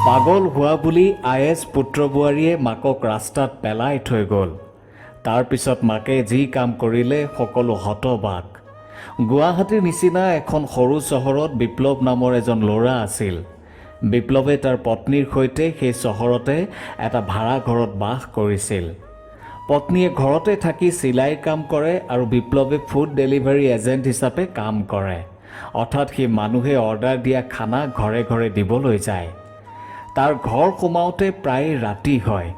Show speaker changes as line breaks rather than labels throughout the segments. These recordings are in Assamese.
পাগল হোৱা বুলি আয়েছ পুত্ৰবোৱাৰীয়ে মাকক ৰাস্তাত পেলাই থৈ গ'ল। তাৰ পিছত মাকে যি কাম কৰিলে সকলো হতবাক। গুৱাহাটীৰ নিচিনা এখন সৰু চহৰত বিপ্লৱ নামৰ এজন ল'ৰা আছিল। বিপ্লৱে তাৰ পত্নীৰ সৈতে সেই চহৰতে এটা ভাড়া ঘৰত বাস কৰিছিল। পত্নীয়ে ঘৰতে থাকি চিলাইৰ কাম কৰে আৰু বিপ্লৱে ফুড ডেলিভাৰী এজেণ্ট হিচাপে কাম কৰে। অৰ্থাৎ সি মানুহে অৰ্ডাৰ দিয়া খানা ঘৰে ঘৰে দিবলৈ যায়। তাৰ ঘৰ সোমাওঁতে প্ৰায় ৰাতি হয়,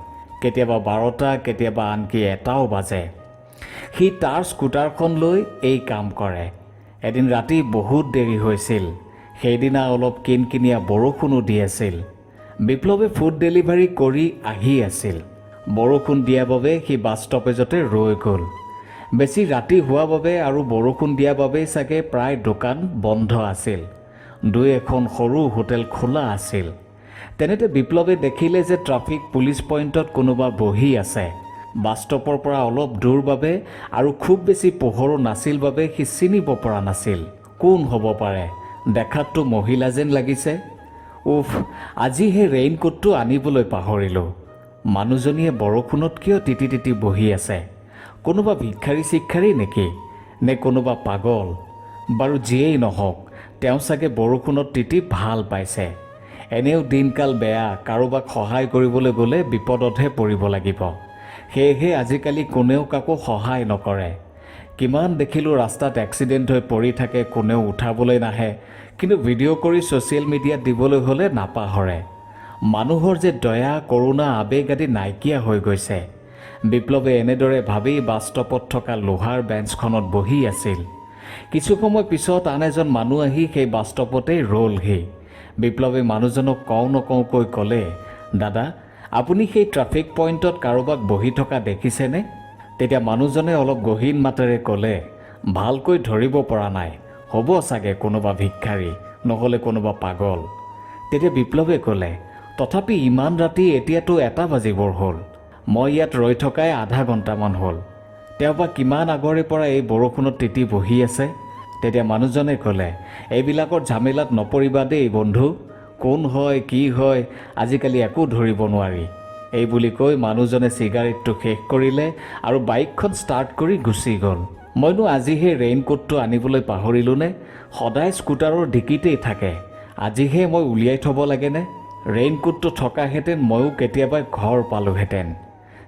কেতিয়াবা 12টা, কেতিয়াবা আনকি 1টাও বাজে। সি তাৰ স্কুটাৰখন লৈ এই কাম কৰে। এদিন ৰাতি বহুত দেৰি হৈছিল। সেইদিনা অলপ কিনকিনীয়া বৰষুণো দি আছিল। বিপ্লৱে ফুড ডেলিভাৰী কৰি আহি আছিল। বৰষুণ দিয়া বাবে সি বাছ ষ্টপেজতে ৰৈ গ'ল। বেছি ৰাতি হোৱা বাবে আৰু বৰষুণ দিয়া বাবেই চাগে প্ৰায় দোকান বন্ধ আছিল। 2-এখন সৰু হোটেল খোলা আছিল। তেনেতে বিপ্লৱে দেখিলে যে ট্ৰাফিক পুলিচ পইণ্টত কোনোবা বহি আছে। বাছ ষ্টপৰ পৰা অলপ দূৰ বাবে আৰু খুব বেছি পোহৰো নাছিল বাবে সি চিনিব পৰা নাছিল। কোন হ'ব পাৰে? দেখাততো মহিলা যেন লাগিছে। উফ, আজি সেই ৰেইনকোটটো আনিবলৈ পাহৰিলোঁ। মানুহজনীয়ে বৰষুণত কিয় তিতি তিতি বহি আছে? কোনোবা ভিক্ষাৰী নেকি? নে কোনোবা পাগল? বাৰু যিয়েই নহওক, তেওঁ চাগে বৰষুণত তিতি ভাল পাইছে। এনেও দিনকাল বেয়া, কাৰোবাক সহায় কৰিবলৈ গ'লে বিপদতহে পৰিব লাগিব। সেয়েহে আজিকালি কোনেও কাকো সহায় নকৰে। কিমান দেখিলোঁ ৰাস্তাত এক্সিডেণ্ট হৈ পৰি থাকে, কোনেও উঠাবলৈ নাহে, কিন্তু ভিডিঅ' কৰি ছ'চিয়েল মিডিয়াত দিবলৈ হ'লে নাপাহৰে। মানুহৰ যে দয়া, কৰোণা, আৱেগ আদি নাইকিয়া হৈ গৈছে। বিপ্লৱে এনেদৰে ভাবি বাছ ষ্টপত থকা লোহাৰ বেঞ্চখনত বহি আছিল। কিছু সময় পিছত আন এজন মানুহ আহি সেই বাছ ষ্টপতেই ৰ'লহি। বিপ্লৱে মানুহজনক কওঁ নকওঁকৈ ক'লে, দাদা, আপুনি সেই ট্ৰাফিক পইণ্টত কাৰোবাক বহি থকা দেখিছেনে? তেতিয়া মানুহজনে অলপ গহীন মাতেৰে ক'লে, ভালকৈ ধৰিব পৰা নাই, হ'ব চাগে কোনোবা ভিক্ষাৰী, নহ'লে কোনোবা পাগল। তেতিয়া বিপ্লৱে ক'লে, তথাপি ইমান ৰাতি, এতিয়াতো 1টা বাজিবৰ হ'ল। মই ইয়াত ৰৈ থকাই আধা ঘণ্টামান হ'ল। তেওঁ বা কিমান আগৰে পৰা এই বৰষুণত তিতি বহি আছে? তেতিয়া মানুহজনে ক'লে, এইবিলাকৰ ঝামেলাত নপৰিবা দেই বন্ধু। কোন হয়, কি হয়, আজিকালি একো ধৰিব নোৱাৰি। এই বুলি কৈ মানুহজনে চিগাৰেটটো শেষ কৰিলে আৰু বাইকখন ষ্টাৰ্ট কৰি গুচি গ'ল। মইনো আজিহে ৰেইনকোটটো আনিবলৈ পাহৰিলোঁনে? সদায় স্কুটাৰৰ ডিকিতেই থাকে। আজিহে মই উলিয়াই থ'ব লাগেনে? ৰেইনকোটটো থকাহেঁতেন ময়ো কেতিয়াবা ঘৰ পালোহেঁতেন।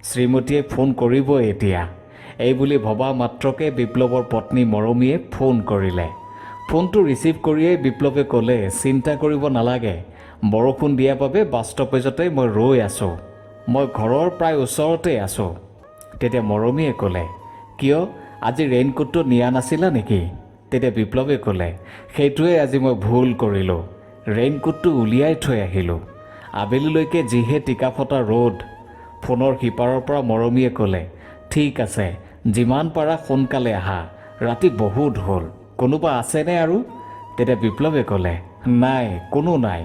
শ্ৰীমতীয়ে ফোন কৰিব এতিয়া। এই বুলি ভবা মাত্ৰকে বিপ্লৱৰ পত্নী মৰমীয়ে ফোন কৰিলে। ফোনটো ৰিচিভ কৰিয়েই বিপ্লৱে ক'লে, চিন্তা কৰিব নালাগে, বৰষুণ দিয়া বাবে বাছ ষ্টপেজতে মই ৰৈ আছোঁ। মই ঘৰৰ প্ৰায় ওচৰতে আছোঁ। তেতিয়া মৰমীয়ে ক'লে, কিয়, আজি ৰেইনকোটটো নিয়া নাছিলা নেকি? তেতিয়া বিপ্লৱে ক'লে, সেইটোৱে আজি মই ভুল কৰিলোঁ। ৰেইনকোটটো উলিয়াই থৈ আহিলোঁ। আবেলিলৈকে যিহে টিকাফটা ৰ'দ। ফোনৰ সিপাৰৰ পৰা মৰমীয়ে ক'লে, ঠিক আছে, যিমান পাৰা সোনকালে আহা, ৰাতি বহুত হ'ল। কোনোবা আছেনে আৰু? তেতিয়া বিপ্লৱে ক'লে, নাই, কোনো নাই,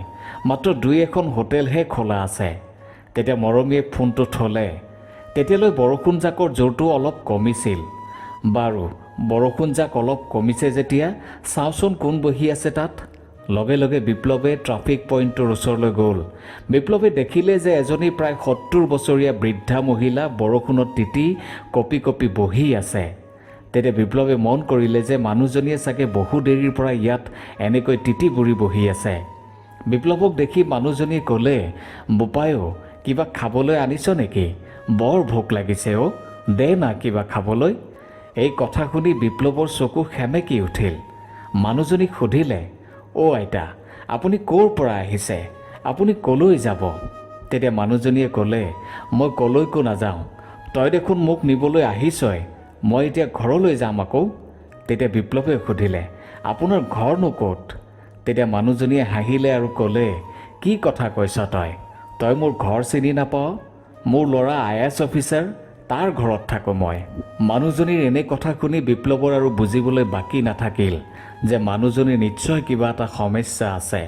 মাত্ৰ 2-এখন হোটেলহে খোলা আছে। তেতিয়া মৰমীয়ে ফোনটো থ'লে। তেতিয়ালৈ বৰষুণজাকৰ জোৰটো অলপ কমিছিল। বাৰু, বৰষুণজাক অলপ কমিছে যেতিয়া চাওঁচোন কোন বহি আছে তাত। লগে লগে বিপ্লৱে ট্ৰাফিক পইণ্টটোৰ ওচৰলৈ গ'ল। বিপ্লৱে দেখিলে যে এজনী প্ৰায় 70 বছৰীয়া বৃদ্ধা মহিলা বৰষুণত তিতি কঁপি কঁপি বহি আছে। তেতিয়া বিপ্লৱে মন কৰিলে যে মানুহজনীয়ে চাগে বহু দেৰিৰ পৰা ইয়াত এনেকৈ তিতি বুৰি বহি আছে। বিপ্লৱক দেখি মানুহজনীয়ে ক'লে, বোপাইও, কিবা খাবলৈ আনিছ নেকি? বৰ ভোক লাগিছে অ', দে না কিবা খাবলৈ। এই কথা শুনি বিপ্লৱৰ চকু সেমেকি উঠিল। মানুহজনীক সুধিলে, অ' আইতা, আপুনি ক'ৰ পৰা আহিছে? আপুনি ক'লৈ যাব? তেতিয়া মানুহজনীয়ে ক'লে, মই ক'লৈকো নাযাওঁ, তই দেখোন মোক নিবলৈ আহিছই, মই এতিয়া ঘৰলৈ যাম আকৌ। তেতিয়া বিপ্লৱে সুধিলে, আপোনাৰ ঘৰনো ক'ত? তেতিয়া মানুহজনীয়ে হাঁহিলে আৰু ক'লে, কি কথা কৈছ তই? তই মোৰ ঘৰ চিনি নাপাৱ? মোৰ ল'ৰা IAS অফিচাৰ, তাৰ ঘৰত থাকোঁ মই। মানুহজনীৰ এনে কথা শুনি বিপ্লৱৰ আৰু বুজিবলৈ বাকী নাথাকিল যে মানুহজনীৰ নিশ্চয় কিবা এটা সমস্যা আছে।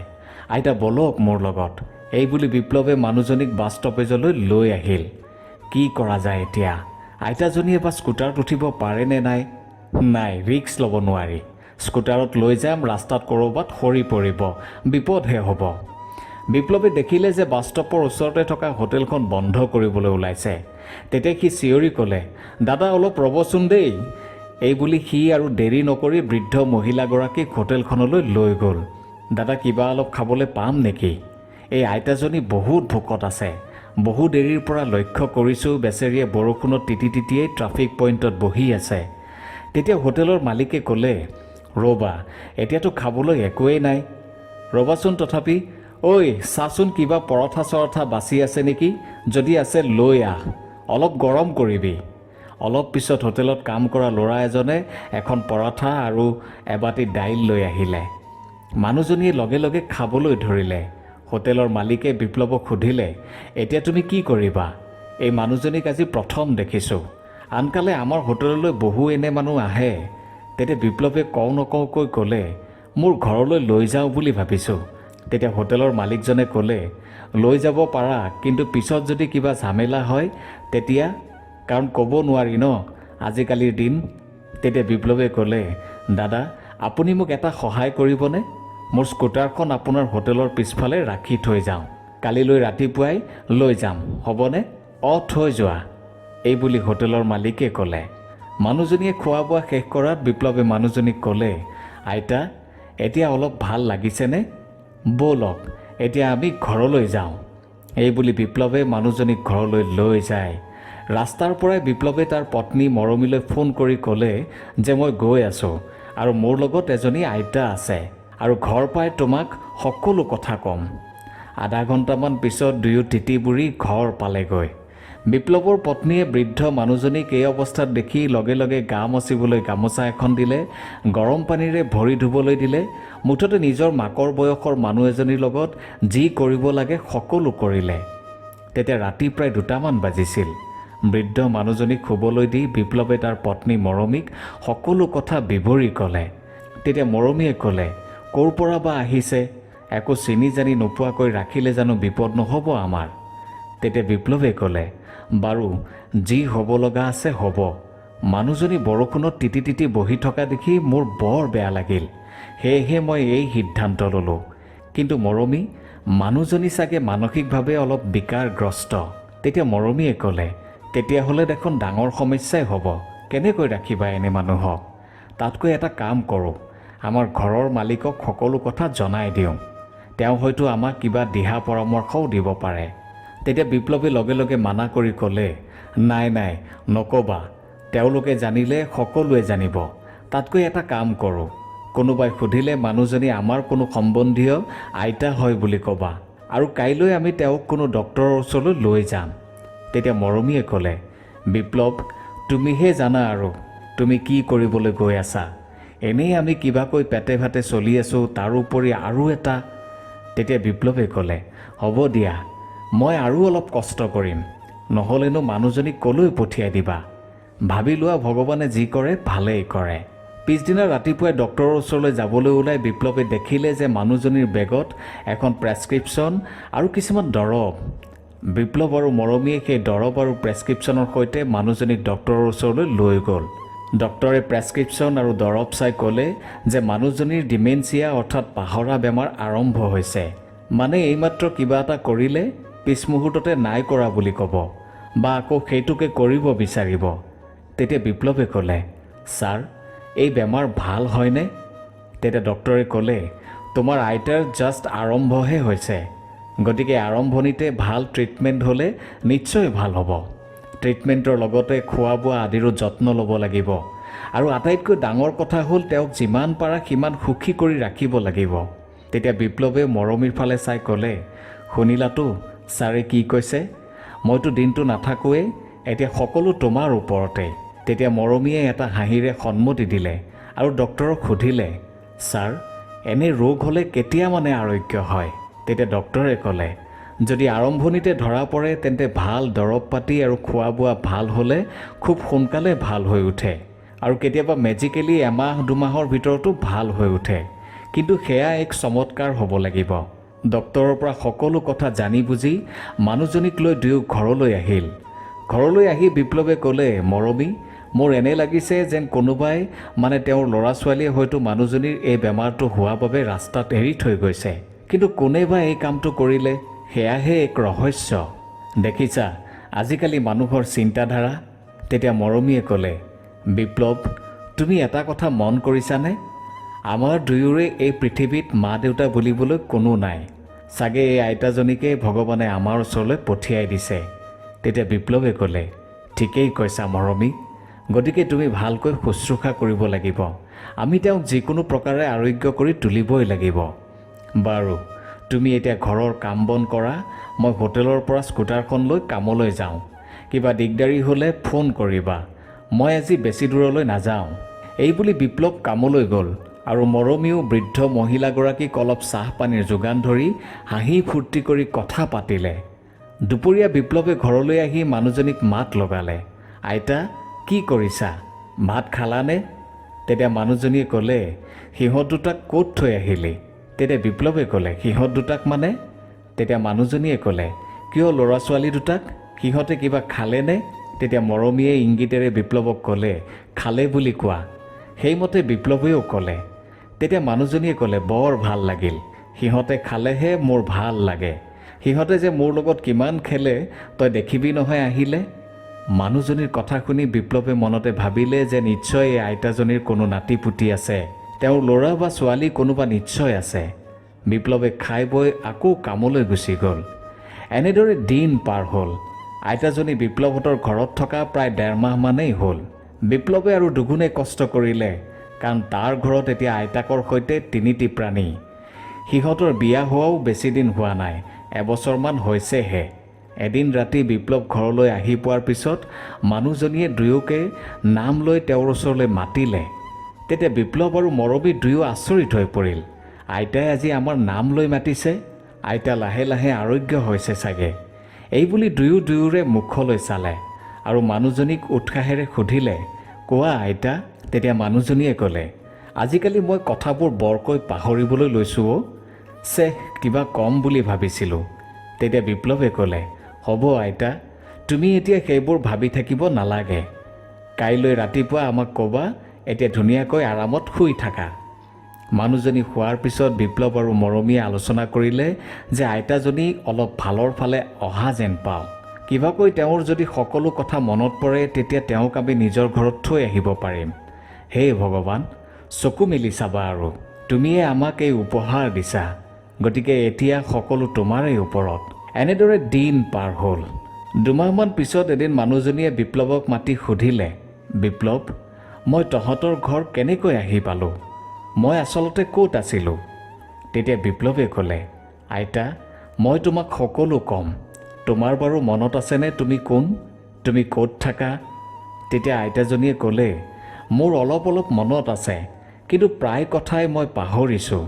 আইতা বলক মোৰ লগত। এই বুলি বিপ্লৱে মানুহজনীক বাছ ষ্টপেজলৈ লৈ আহিল। কি কৰা যায় এতিয়া? আইতাজনীয়ে বা স্কুটাৰত উঠিব পাৰে নে নাই? নাই, ৰিক্স ল'ব নোৱাৰি। স্কুটাৰত লৈ যাম, ৰাস্তাত ক'ৰবাত সৰি পৰিব, বিপদহে হ'ব। বিপ্লৱে দেখিলে যে বাছ ষ্টপৰ ওচৰতে থকা হোটেলখন বন্ধ কৰিবলৈ ওলাইছে। তেতিয়া সি চিঞৰি ক'লে, দাদা অলপ ৰ'বচোন দেই। এই বুলি সি আৰু দেৰি নকৰি বৃদ্ধ মহিলাগৰাকীক হোটেলখনলৈ লৈ গ'ল। দাদা কিবা অলপ খাবলৈ পাম নেকি? এই আইতাজনী বহুত ভোকত আছে। বহু দেৰিৰ পৰা লক্ষ্য কৰিছোঁ বেচেৰীয়ে বৰষুণত তিতি তিতিয়েই ট্ৰাফিক পইণ্টত বহি আছে। তেতিয়া হোটেলৰ মালিকে ক'লে, ৰ'বা এতিয়াতো খাবলৈ একোৱেই নাই। ৰ'বাচোন তথাপি, ঐ চাচোন কিবা পৰঠা চৰঠা বাচি আছে নেকি? যদি আছে লৈ আহ, অলপ গৰম কৰিবি। অলপ পিছত হোটেলত কাম কৰা ল'ৰা এজনে এখন পৰঠা আৰু এবাটি দাইল লৈ আহিলে। মানুহজনীয়ে লগে লগে খাবলৈ ধৰিলে। হোটেলৰ মালিকে বিপ্লৱক সুধিলে, এতিয়া তুমি কি কৰিবা? এই মানুহজনীক আজি প্ৰথম দেখিছোঁ। আনকালে আমাৰ হোটেললৈ বহু এনে মানুহ আহে। তেতিয়া বিপ্লৱে কওঁ নকওঁকৈ ক'লে, মোৰ ঘৰলৈ লৈ যাওঁ বুলি ভাবিছোঁ। তেতিয়া হোটেলৰ মালিকজনে ক'লে, লৈ যাব পাৰা, কিন্তু পিছত যদি কিবা ঝামেলা হয় তেতিয়া? কাৰণ ক'ব নোৱাৰি ন আজিকালিৰ দিন। তেতিয়া বিপ্লৱে ক'লে, দাদা আপুনি মোক এটা সহায় কৰিবনে? মোৰ স্কুটাৰখন আপোনাৰ হোটেলৰ পিছফালে ৰাখি থৈ যাওঁ। কালিলৈ ৰাতিপুৱাই লৈ যাম, হ'বনে? থৈ যোৱা, এই বুলি হোটেলৰ মালিকে ক'লে। মানুহজনীয়ে খোৱা বোৱা শেষ কৰাত বিপ্লৱে মানুহজনীক ক'লে, আইতা এতিয়া অলপ ভাল লাগিছেনে? ব'লক এতিয়া আমি ঘৰলৈ যাওঁ। এই বুলি বিপ্লৱে মানুহজনীক ঘৰলৈ লৈ যায়। ৰাস্তাৰ পৰাই বিপ্লৱে তাৰ পত্নী মৰমীলৈ ফোন কৰি ক'লে যে মই গৈ আছোঁ আৰু মোৰ লগত এজনী আইতা আছে আৰু ঘৰ পাই তোমাক সকলো কথা ক'ম। আধা ঘণ্টামান পিছত দুয়ো তিতি বুঢ়ী ঘৰ পালেগৈ। বিপ্লৱৰ পত্নীয়ে বৃদ্ধ মানুহজনীক এই অৱস্থাত দেখি লগে লগে গা মচিবলৈ গামোচা এখন দিলে, গৰম পানীৰে ভৰি ধুবলৈ দিলে। মুঠতে নিজৰ মাকৰ বয়সৰ মানুহ এজনীৰ লগত যি কৰিব লাগে সকলো কৰিলে। তেতিয়া ৰাতি প্ৰায় 2টামান বাজিছিল। বৃদ্ধ মানুহজনীক শুবলৈ দি বিপ্লৱে তাৰ পত্নী মৰমীক সকলো কথা বিৱৰি ক'লে। তেতিয়া মৰমীয়ে ক'লে, ক'ৰ পৰা বা আহিছে? একো চিনি জানি নোপোৱাকৈ ৰাখিলে জানো বিপদ নহ'ব আমাৰ? তেতিয়া বিপ্লৱে ক'লে, বাৰু যি হ'ব লগা আছে হ'ব। মানুহজনী বৰষুণত তিতি তিতি বহি থকা দেখি মোৰ বৰ বেয়া লাগিল, সেয়েহে মই এই সিদ্ধান্ত ল'লোঁ। কিন্তু মৰমী, মানুহজনী চাগে মানসিকভাৱে অলপ বিকাৰগ্ৰস্ত। তেতিয়া মৰমীয়ে ক'লে, তেতিয়াহ'লে দেখোন ডাঙৰ সমস্যাই হ'ব। কেনেকৈ ৰাখিবা এনে মানুহক? তাতকৈ এটা কাম কৰোঁ, আমাৰ ঘৰৰ মালিকক সকলো কথা জনাই দিওঁ। তেওঁ হয়তো আমাক কিবা দিহা পৰামৰ্শও দিব পাৰে। তেতিয়া বিপ্লৱে লগে লগে মানা কৰি ক'লে, নাই নাই নক'বা, তেওঁলোকে জানিলে সকলোৱে জানিব। তাতকৈ এটা কাম কৰোঁ, কোনোবাই সুধিলে মানুহজনী আমাৰ কোনো সম্বন্ধীয় আইতা হয় বুলি ক'বা আৰু কাইলৈ আমি তেওঁক কোনো ডক্তৰৰ ওচৰলৈ লৈ যাম। তেতিয়া মৰমীয়ে ক'লে, বিপ্লৱ তুমিহে জানা আৰু তুমি কি কৰিবলৈ গৈ আছা। এনেই আমি কিবাকৈ পেটে ভাতে চলি আছোঁ, তাৰোপৰি আৰু এটা। তেতিয়া বিপ্লৱে ক'লে, হ'ব দিয়া, মই আৰু অলপ কষ্ট কৰিম, নহ'লেনো মানুহজনীক ক'লৈ পঠিয়াই দিবা। ভাবি লোৱা ভগৱানে যি কৰে ভালেই কৰে। পিছদিনা ৰাতিপুৱাই ডক্তৰৰ ওচৰলৈ যাবলৈ ওলাই বিপ্লৱে দেখিলে যে মানুহজনীৰ বেগত এখন প্ৰেছক্ৰিপশ্যন আৰু কিছুমান দৰৱ। বিপ্লৱ আৰু মৰমীয়ে সেই দৰৱ আৰু প্ৰেছক্ৰিপশ্যনৰ সৈতে মানুহজনীক ডক্তৰৰ ওচৰলৈ লৈ গ'ল। ডক্তৰে প্ৰেছক্ৰিপশ্যন আৰু দৰৱ চাই ক'লে যে মানুহজনীৰ ডিমেনচিয়া অৰ্থাৎ পাহৰা বেমাৰ আৰম্ভ হৈছে। মানে এইমাত্ৰ কিবা এটা কৰিলে পিছ মুহূৰ্ততে নাই কৰা বুলি ক'ব বা আকৌ সেইটোকে কৰিব বিচাৰিব। তেতিয়া বিপ্লৱে ক'লে, ছাৰ এই বেমাৰ ভাল হয়নে? তেতিয়া ডক্তৰে ক'লে, তোমাৰ আইতাৰ জাষ্ট আৰম্ভহে হৈছে, গতিকে আৰম্ভণিতে ভাল ট্ৰিটমেণ্ট হ'লে নিশ্চয় ভাল হ'ব। ট্ৰিটমেণ্টৰ লগতে খোৱা বোৱা আদিৰো যত্ন ল'ব লাগিব আৰু আটাইতকৈ ডাঙৰ কথা হ'ল তেওঁক যিমান পাৰা সিমান সুখী কৰি ৰাখিব লাগিব। তেতিয়া বিপ্লৱে মৰমীৰ ফালে চাই ক'লে, শুনিলাতো ছাৰে কি কৈছে? মইতো দিনটো নাথাকোৱেই, এতিয়া সকলো তোমাৰ ওপৰতে। তেতিয়া মৰমীয়ে এটা হাঁহিৰে সন্মতি দিলে আৰু ডক্তৰক সুধিলে, ছাৰ এনে ৰোগ হ'লে কেতিয়া মানে আৰোগ্য হয়? তেতিয়া ডক্তৰে ক'লে, যদি আৰম্ভণিতে ধৰা পৰে তেন্তে ভাল দৰৱ পাতি আৰু খোৱা বোৱা ভাল হ'লে খুব সোনকালে ভাল হৈ উঠে আৰু কেতিয়াবা মেজিকেলি এমাহ 2 মাহৰ ভিতৰতো ভাল হৈ উঠে। কিন্তু সেয়া এক চমৎকাৰ হ'ব লাগিব। ডক্তৰৰ পৰা সকলো কথা জানি বুজি মানুহজনীক লৈ দুয়ো ঘৰলৈ আহিল। ঘৰলৈ আহি বিপ্লৱে ক'লে, মৰমী মোৰ এনে লাগিছে যেন কোনোবাই তেওঁৰ ল'ৰা ছোৱালীয়ে হয়তো মানুহজনীৰ এই বেমাৰটো হোৱা বাবে ৰাস্তাত এৰি থৈ গৈছে। কিন্তু কোনে বা এই কামটো কৰিলে সেয়াহে এক ৰহস্য। দেখিছা আজিকালি মানুহৰ চিন্তাধাৰা। তেতিয়া মৰমীয়ে ক'লে, বিপ্লৱ, তুমি এটা কথা মন কৰিছানে? আমাৰ দুয়োৰে এই পৃথিৱীত মা দেউতা বুলিবলৈ কোনো নাই। চাগে এই আইতাজনীকে ভগৱানে আমাৰ ওচৰলৈ পঠিয়াই দিছে। তেতিয়া বিপ্লৱে ক'লে, ঠিকেই কৈছা মৰমী, গতিকে তুমি ভালকৈ শুশ্ৰূষা কৰিব লাগিব। আমি তেওঁক যিকোনো প্ৰকাৰে আৰোগ্য কৰি তুলিবই লাগিব। বাৰু তুমি এতিয়া ঘৰৰ কাম বন কৰা, মই হোটেলৰ পৰা স্কুটাৰখন লৈ কামলৈ যাওঁ। কিবা দিগদাৰী হ'লে ফোন কৰিবা, মই আজি বেছি দূৰলৈ নাযাওঁ। এই বুলি বিপ্লৱ কামলৈ গ'ল আৰু মৰমীও বৃদ্ধ মহিলাগৰাকীক অলপ চাহ পানীৰ যোগান ধৰি হাঁহি ফূৰ্তি কৰি কথা পাতিলে। দুপৰীয়া বিপ্লৱে ঘৰলৈ আহি মানুহজনীক মাত লগালে, আইতা কি কৰিছা, ভাত খালানে? তেতিয়া মানুহজনীয়ে ক'লে, সিহঁত দুটাক ক'ত থৈ আহিলি? তেতিয়া বিপ্লৱে ক'লে, সিহঁত দুটাক মানে? তেতিয়া মানুহজনীয়ে ক'লে, কিয় ল'ৰা ছোৱালী দুটাক, সিহঁতে কিবা খালেনে? তেতিয়া মৰমীয়ে ইংগিতেৰে বিপ্লৱক ক'লে, খালে বুলি কোৱা। সেইমতে বিপ্লৱেও ক'লে। তেতিয়া মানুহজনীয়ে ক'লে, বৰ ভাল লাগিল, সিহঁতে খালেহে মোৰ ভাল লাগে। সিহঁতে যে মোৰ লগত কিমান খেলে তই দেখিবি নহয় আহিলে। মানুহজনীৰ কথা শুনি বিপ্লৱে মনতে ভাবিলে যে নিশ্চয় এই আইতাজনীৰ কোনো নাতি পুতি আছে, তেওঁৰ ল'ৰা বা ছোৱালী কোনোবা নিশ্চয় আছে। বিপ্লৱে খাই বৈ আকৌ কামলৈ গুচি গ'ল। এনেদৰে দিন পাৰ হ'ল। আইতাজনী বিপ্লৱহঁতৰ ঘৰত থকা প্ৰায় 1.5 মাহমানেই হ'ল। বিপ্লৱে আৰু দুগুণে কষ্ট কৰিলে, কাৰণ তাৰ ঘৰত এতিয়া আইতাকৰ সৈতে 3টি প্ৰাণী। সিহঁতৰ বিয়া হোৱাও বেছি দিন হোৱা নাই, এবছৰমান হৈছেহে। এদিন ৰাতি বিপ্লৱ ঘৰলৈ আহি পোৱাৰ পিছত মানুহজনীয়ে দুয়োকে নাম লৈ তেওঁৰ ওচৰলৈ মাতিলে। তেতিয়া বিপ্লৱ আৰু মৰমী দুয়ো আচৰিত হৈ পৰিল। আইতাই আজি আমাৰ নাম লৈ মাতিছে, আইতা লাহে লাহে আৰোগ্য হৈছে চাগে। এই বুলি দুয়োৰে মুখলৈ চালে আৰু মানুহজনীক উৎসাহেৰে সুধিলে, কোৱা আইতা। তেতিয়া মানুহজনীয়ে ক'লে, আজিকালি মই কথাবোৰ বৰকৈ পাহৰিবলৈ লৈছোঁ অ', কিবা কম বুলি ভাবিছিলোঁ। তেতিয়া বিপ্লৱে ক'লে, হ'ব আইতা, তুমি এতিয়া সেইবোৰ ভাবি থাকিব নালাগে। কাইলৈ ৰাতিপুৱা আমাক ক'বা, এতিয়া ধুনীয়াকৈ আৰামত শুই থাকা। মানুহজনী শোৱাৰ পিছত বিপ্লৱ আৰু মৰমীয়ে আলোচনা কৰিলে যে আইতাজনী অলপ ভালৰ ফালে অহা যেন পাওঁ। কিবাকৈ তেওঁৰ যদি সকলো কথা মনত পৰে তেতিয়া তেওঁক আমি নিজৰ ঘৰত থৈ আহিব পাৰিম। হে ভগৱান, চকু মেলি চাবা আৰু তুমিয়ে আমাক এই উপহাৰ দিছা, গতিকে এতিয়া সকলো তোমাৰেই ওপৰত। এনেদৰে দিন পাৰ হ'ল। 2 মাহমান পিছত এদিন মানুহজনীয়ে বিপ্লৱক মাতি সুধিলে, বিপ্লৱ, মই তহঁতৰ ঘৰ কেনেকৈ আহি পালোঁ? মই আচলতে ক'ত আছিলোঁ? তেতিয়া বিপ্লৱে ক'লে, আইতা, মই তোমাক সকলো ক'ম। তোমাৰ বাৰু মনত আছেনে তুমি কোন, তুমি ক'ত থাকা? তেতিয়া আইতাজনীয়ে ক'লে, মোৰ অলপ মনত আছে, কিন্তু প্ৰায় কথাই মই পাহৰিছোঁ।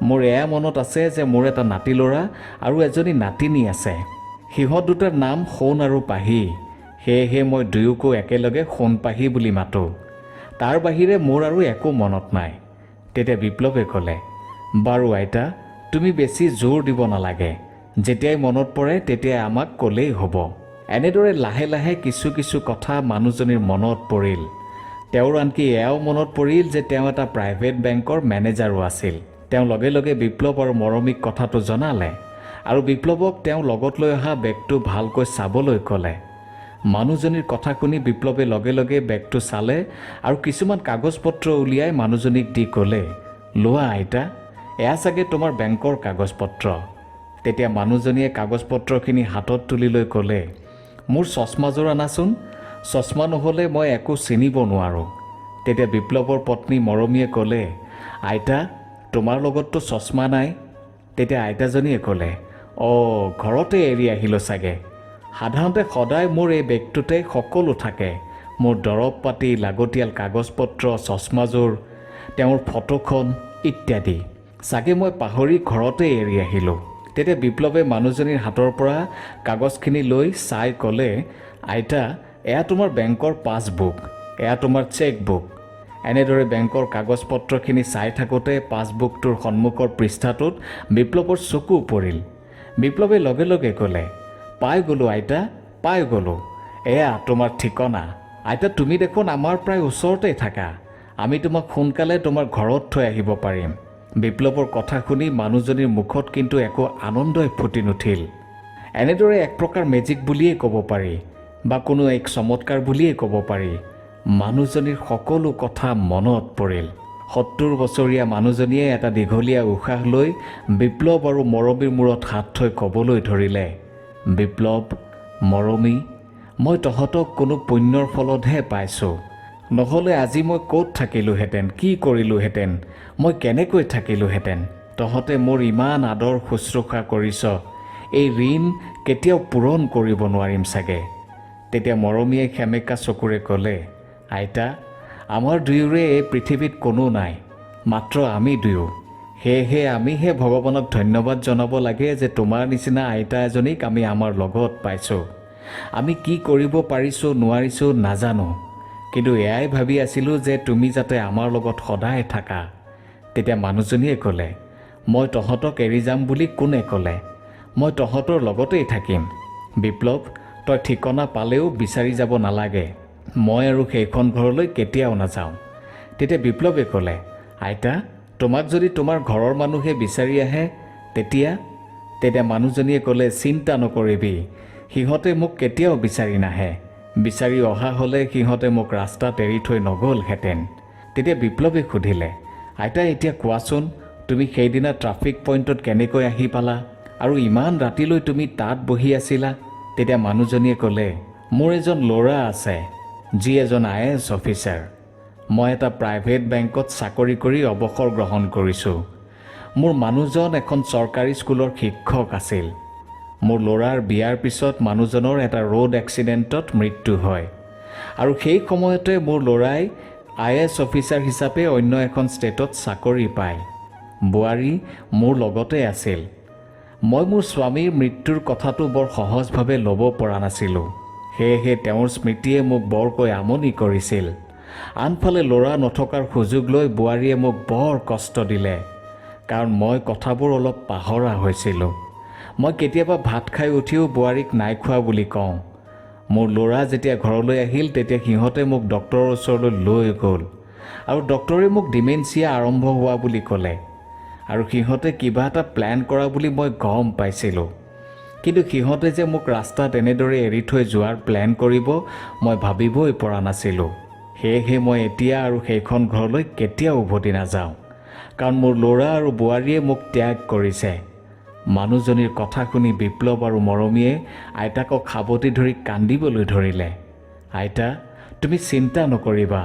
মোৰ এয়া মনত আছে যে মোৰ এটা নাতি ল'ৰা আৰু এজনী নাতিনী আছে। সিহঁত দুটাৰ নাম সোণ আৰু পাহি, সেয়েহে মই দুয়োকো একেলগে সোণ পাহি বুলি মাতোঁ। তাৰ বাহিৰে মোৰ আৰু একো মনত নাই। তেতিয়া বিপ্লৱে ক'লে, বাৰু আইতা, তুমি বেছি জোৰ দিব নালাগে, যেতিয়াই মনত পৰে তেতিয়াই আমাক ক'লেই হ'ব। এনেদৰে লাহে লাহে কিছু কথা মানুহজনীৰ মনত পৰিল। তেওঁৰ আনকি এয়াও মনত পৰিল যে তেওঁ এটা প্ৰাইভেট বেংকৰ মেনেজাৰো আছিল। তেওঁ লগে লগে বিপ্লৱ আৰু মৰমীক কথাটো জনালে আৰু বিপ্লৱক তেওঁ লগত লৈ অহা বেগটো ভালকৈ চাবলৈ ক'লে। মানুহজনীৰ কথা শুনি বিপ্লৱে লগে লগে বেগটো চালে আৰু কিছুমান কাগজ পত্ৰ উলিয়াই মানুহজনীক দি ক'লে, লোৱা আইতা, এয়া চাগে তোমাৰ বেংকৰ কাগজ পত্ৰ। তেতিয়া মানুহজনীয়ে কাগজ পত্ৰখিনি হাতত তুলি লৈ ক'লে, মোৰ চশমাযোৰ আনাচোন, চশমা নহ'লে মই একো চিনিব নোৱাৰোঁ। তেতিয়া বিপ্লৱৰ পত্নী মৰমীয়ে ক'লে, আইতা, তোমাৰ লগততো চশমা নাই। তেতিয়া আইতাজনীয়ে ক'লে, ঘৰতে এৰি আহিলোঁ চাগে। সাধাৰণতে সদায় মোৰ এই বেগটোতে সকলো থাকে, মোৰ দৰৱ পাতি, লাগতিয়াল কাগজ পত্ৰ, চশমাযোৰ, তেওঁৰ ফটোখন ইত্যাদি। চাগে মই পাহৰি ঘৰতে এৰি আহিলোঁ। তেতিয়া বিপ্লৱে মানুহজনীৰ হাতৰ পৰা কাগজখিনি লৈ চাই ক'লে, আইতা, এয়া তোমাৰ বেংকৰ পাছবুক, এয়া তোমাৰ চেকবুক। এনেদৰে বেংকৰ কাগজ পত্ৰখিনি চাই থাকোঁতে পাছবুকটোৰ সন্মুখৰ পৃষ্ঠাটোত বিপ্লৱৰ চকু পৰিল। বিপ্লৱে লগে লগে ক'লে, পাই গ'লোঁ আইতা, পাই গ'লোঁ, এয়া তোমাৰ ঠিকনা। আইতা, তুমি দেখোন আমাৰ প্ৰায় ওচৰতে থাকা, আমি তোমাক সোনকালে তোমাৰ ঘৰত থৈ আহিব পাৰিম। বিপ্লৱৰ কথা শুনি মানুহজনীৰ মুখত কিন্তু একো আনন্দই ফুটি নুঠিল। এনেদৰে এক প্ৰকাৰ মেজিক বুলিয়েই ক'ব পাৰি বা কোনো এক চমৎকাৰ বুলিয়েই ক'ব পাৰি। মানুহজনীৰ সকলো কথা মনত পৰিল। ৭০ বছৰীয়া মানুহজনীয়ে এটা দীঘলীয়া উশাহ লৈ বিপ্লৱ আৰু মৰমীৰ মূৰত হাত থৈ ক'বলৈ ধৰিলে, বিপ্লৱ, মৰমী, মই তহঁতক কোনো পুণ্যৰ ফলতহে পাইছোঁ। নহ'লে আজি মই ক'ত থাকিলোহেঁতেন, কি কৰিলোহেঁতেন, মই কেনেকৈ থাকিলোহেঁতেন। তহঁতে মোৰ ইমান আদৰ শুশ্ৰূষা কৰিছ, এই ঋণ কেতিয়াও পূৰণ কৰিব নোৱাৰিম চাগে। তেতিয়া মৰমীয়ে সেমেকা চকুৰে ক'লে, আইতা, আমাৰ দুয়োৰে এই পৃথিৱীত কোনো নাই, মাত্ৰ আমি দুয়ো। সেয়েহে আমিহে ভগৱানক ধন্যবাদ জনাব লাগে যে তোমাৰ নিচিনা আইতা এজনীক আমি আমাৰ লগত পাইছোঁ। আমি কি কৰিব পাৰিছোঁ নোৱাৰিছোঁ নাজানো, কিন্তু এয়াই ভাবি আছিলোঁ যে তুমি যাতে আমাৰ লগত সদায় থাকা। তেতিয়া মানুহজনীয়ে ক'লে, মই তহঁতক এৰি যাম বুলি কোনে ক'লে? মই তহঁতৰ লগতেই থাকিম। বিপ্লৱ, তই ঠিকনা পালেও বিচাৰি যাব নালাগে, মই আৰু সেইখন ঘৰলৈ কেতিয়াও নাযাওঁ। তেতিয়া বিপ্লৱে ক'লে, আইতা, তোমাক যদি তোমাৰ ঘৰৰ মানুহে বিচাৰি আহে তেতিয়া মানুহজনীয়ে ক'লে, চিন্তা নকৰিবি, সিহঁতে মোক কেতিয়াও বিচাৰি নাহে। বিচাৰি অহা হ'লে সিহঁতে মোক ৰাস্তাত এৰি থৈ নগ'লহেঁতেন। তেতিয়া বিপ্লৱে সুধিলে, আইতা, এতিয়া কোৱাচোন, তুমি সেইদিনা ট্ৰাফিক পইণ্টত কেনেকৈ আহি পালা আৰু ইমান ৰাতিলৈ তুমি তাত বহি আছিলা? তেতিয়া মানুহজনীয়ে ক'লে, মোৰ এজন ল'ৰা আছে, যি এজন IAS অফিচাৰ। মই এটা প্ৰাইভেট বেংকত চাকৰি কৰি অৱসৰ গ্ৰহণ কৰিছোঁ। মোৰ মানুহজন এখন চৰকাৰী স্কুলৰ শিক্ষক আছিল। মোৰ ল'ৰাৰ বিয়াৰ পিছত মানুহজনৰ এটা ৰোড এক্সিডেণ্টত মৃত্যু হয় আৰু সেই সময়তে মোৰ ল'ৰাই IAS অফিচাৰ হিচাপে অন্য এখন ষ্টেটত চাকৰি পায়। বোৱাৰী মোৰ লগতে আছিল। মই মোৰ স্বামীৰ মৃত্যুৰ কথাটো বৰ সহজভাৱে ল'ব পৰা নাছিলোঁ, সেয়েহে তেওঁৰ স্মৃতিয়ে মোক বৰকৈ আমনি কৰিছিল। আনফালে ল'ৰা নথকাৰ সুযোগ লৈ বোৱাৰীয়ে মোক বৰ কষ্ট দিলে, কাৰণ মই কথাবোৰ অলপ পাহৰা হৈছিলোঁ। মই কেতিয়াবা ভাত খাই উঠিও বোৱাৰীক নাই খোৱা বুলি কওঁ। মোৰ ল'ৰা যেতিয়া ঘৰলৈ আহিল তেতিয়া সিহঁতে মোক ডক্টৰৰ ওচৰলৈ লৈ গ'ল আৰু ডক্টৰে মোক ডিমেনচিয়া আৰম্ভ হোৱা বুলি ক'লে আৰু সিহঁতে কিবা এটা প্লেন কৰা বুলি মই গম পাইছিলোঁ। কিন্তু সিহঁতে যে মোক ৰাস্তাত এনেদৰে এৰি থৈ যোৱাৰ প্লেন কৰিব মই ভাবিবই পৰা নাছিলোঁ। সেয়েহে মই এতিয়া আৰু সেইখন ঘৰলৈ কেতিয়াও উভতি নাযাওঁ, কাৰণ মোৰ ল'ৰা আৰু বোৱাৰীয়ে মোক ত্যাগ কৰিছে। মানুহজনীৰ কথা শুনি বিপ্লৱ আৰু মৰমীয়ে আইতাকক সাৱটি ধৰি কান্দিবলৈ ধৰিলে। আইতা, তুমি চিন্তা নকৰিবা,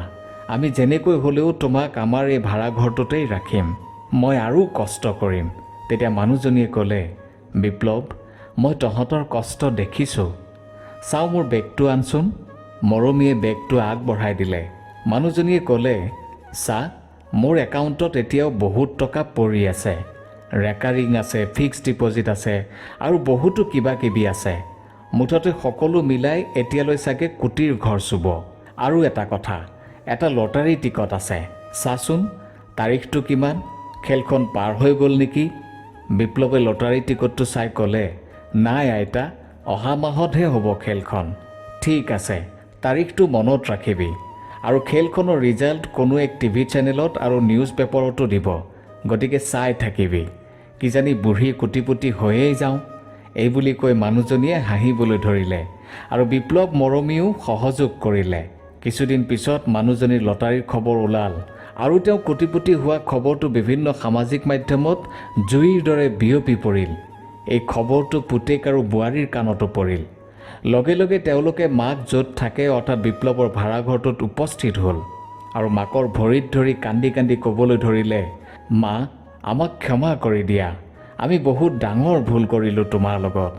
আমি যেনেকৈ হ'লেও তোমাক আমাৰ এই ভাড়াঘৰটোতেই ৰাখিম, মই আৰু কষ্ট কৰিম। তেতিয়া মানুহজনীয়ে ক'লে, বিপ্লৱ, মই তহঁতৰ কষ্ট দেখিছোঁ, চাওঁ মোৰ বেগটো আনচোন। মৰমীয়ে বেগটো আগবঢ়াই দিলে। মানুহজনীয়ে ক'লে, চা, মোৰ একাউণ্টত এতিয়াও বহুত টকা পৰি আছে, ৰেকাৰিং আছে, ফিক্সড ডিপ'জিট আছে আৰু বহুতো কিবা কিবি আছে। মুঠতে সকলো মিলাই এতিয়ালৈ চাগে কোটিৰ ঘৰ চুব। আৰু এটা কথা, এটা লটাৰী টিকট আছে, চাচোন তাৰিখটো কিমান, খেলখন পাৰ হৈ গ'ল নেকি? বিপ্লৱে লটাৰী টিকটটো চাই ক'লে, নাই আইতা, অহা মাহতহে হ'ব খেলখন। ঠিক আছে, তাৰিখটো মনত ৰাখিবি আৰু খেলখনৰ ৰিজাল্ট কোনো এক টিভি চেনেলত আৰু নিউজ পেপাৰতো দিব, গতিকে চাই থাকিবি, কিজানি বুঢ়ী কোটিপতি হৈয়েই যাওঁ। এইবুলি কৈ মানুহজনীয়ে হাঁহিবলৈ ধৰিলে আৰু বিপ্লৱ মৰমীয়েও সহযোগ কৰিলে। কিছুদিন পিছত মানুহজনীৰ লটাৰীৰ খবৰ ওলাল আৰু তেওঁ কোটিপতি হোৱা খবৰটো বিভিন্ন সামাজিক মাধ্যমত জুইৰ দৰে বিয়পি পৰিল। এই খবৰটো পুতেক আৰু বোৱাৰীৰ কাণতো পৰিল। লগে লগে তেওঁলোকে মাক য'ত থাকে অৰ্থাৎ বিপ্লৱৰ ভাড়াঘৰটোত উপস্থিত হ'ল আৰু মাকৰ ভৰিত ধৰি কান্দি কান্দি ক'বলৈ ধৰিলে, মা, আমাক ক্ষমা কৰি দিয়া, আমি বহুত ডাঙৰ ভুল কৰিলোঁ তোমাৰ লগত।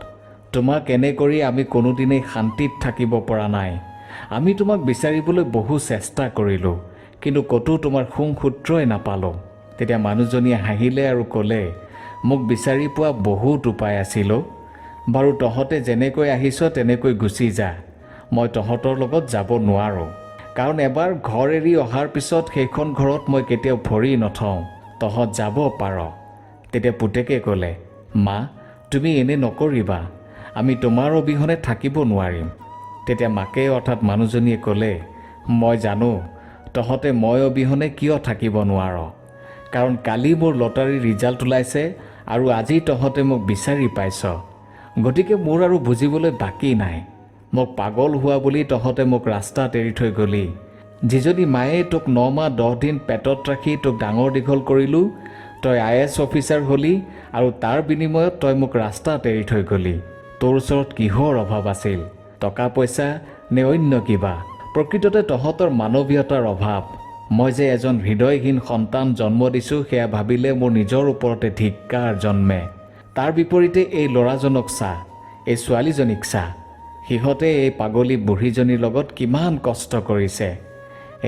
তোমাক এনে কৰি আমি কোনোদিনেই শান্তিত থাকিব পৰা নাই। আমি তোমাক বিচাৰিবলৈ বহু চেষ্টা কৰিলোঁ, কিন্তু ক'তো তোমাৰ সূত্ৰই নাপালোঁ। তেতিয়া মানুহজনীয়ে হাঁহিলে আৰু ক'লে, মোক বিচাৰি পোৱা বহুত উপায় আছিল। বাৰু তহঁতে যেনেকৈ আহিছ তেনেকৈ গুচি যা, মই তহঁতৰ লগত যাব নোৱাৰোঁ, কাৰণ এবাৰ ঘৰ এৰি অহাৰ পিছত সেইখন ঘৰত মই কেতিয়াও ভৰি নথওঁ, তহঁত যাব পাৰ। তেতিয়া পুতেকে ক'লে, মা, তুমি এনে নকৰিবা, আমি তোমাৰ অবিহনে থাকিব নোৱাৰিম। তেতিয়া মাকে অৰ্থাৎ মানুহজনীয়ে ক'লে, মই জানো তহঁতে মই অবিহনে কিয় থাকিব নোৱাৰ, কাৰণ কালি মোৰ লটাৰী ৰিজাল্ট ওলাইছে আৰু আজি তহঁতে মোক বিচাৰি পাইছ। গতিকে মোৰ আৰু বুজিবলৈ বাকী নাই। মোক পাগল হোৱা বুলি তহঁতে মোক ৰাস্তাত এৰি থৈ গলি। যিজনী মায়ে তোক 9 মাহ 10 দিন পেটত ৰাখি তোক ডাঙৰ দীঘল কৰিলোঁ, তই IAS অফিচাৰ হলি আৰু তাৰ বিনিময়ত তই মোক ৰাস্তাত এৰি থৈ গলি। তোৰ ওচৰত কিহৰ অভাৱ আছিল? টকা পইচা নে অন্য কিবা? প্ৰকৃততে তহঁতৰ মানৱীয়তাৰ অভাৱ। মই যে এজন হৃদয়হীন সন্তান জন্ম দিছোঁ সেয়া ভাবিলে মোৰ নিজৰ ওপৰতে ধিক্কাৰ জন্মে। তাৰ বিপৰীতে এই ল'ৰাজনক চা, এই ছোৱালীজনীক চা। সিহঁতে এই পাগলী বুঢ়ীজনীৰ লগত কিমান কষ্ট কৰিছে।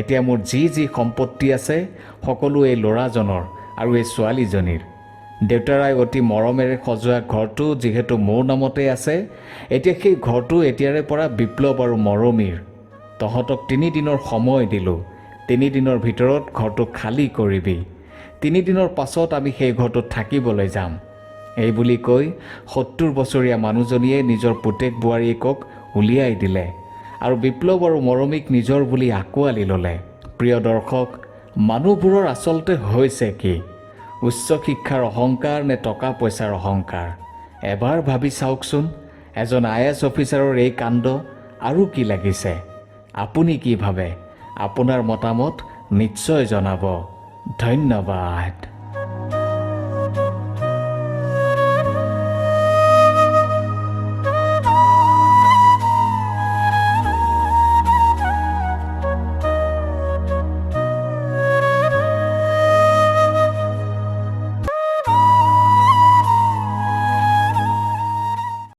এতিয়া মোৰ যি যি সম্পত্তি আছে সকলো এই ল'ৰাজনৰ আৰু এই ছোৱালীজনীৰ। দেউতাৰাই অতি মৰমেৰে সজোৱা ঘৰটো যিহেতু মোৰ নামতে আছে, এতিয়া সেই ঘৰটো এতিয়াৰে পৰা বিপ্লৱ আৰু মৰমীৰ। তহঁতক 3 দিনৰ সময় দিলোঁ। 3 দিনৰ ভিতৰত ঘৰটো খালী কৰিবি। 3 দিনৰ পাছত আমি সেই ঘৰটোত থাকিবলৈ যাম। এই বুলি কৈ 70 বছৰীয়া মানুহজনীয়ে নিজৰ পুতেক বোৱাৰীয়েকক উলিয়াই দিলে আৰু বিপ্লৱ আৰু মৰমীক নিজৰ বুলি আঁকোৱালি ল'লে। প্ৰিয় দৰ্শক, মানুহবোৰৰ আচলতে হৈছে কি? উচ্চ শিক্ষাৰ অহংকাৰ নে টকা পইচাৰ অহংকাৰ? এবাৰ ভাবি চাওকচোন। এজন IAS অফিচাৰৰ এই কাণ্ড আৰু কি লাগিছে? আপুনি কি ভাবে? আপোনাৰ মতামত নিশ্চয় জনাব। ধন্যবাদ।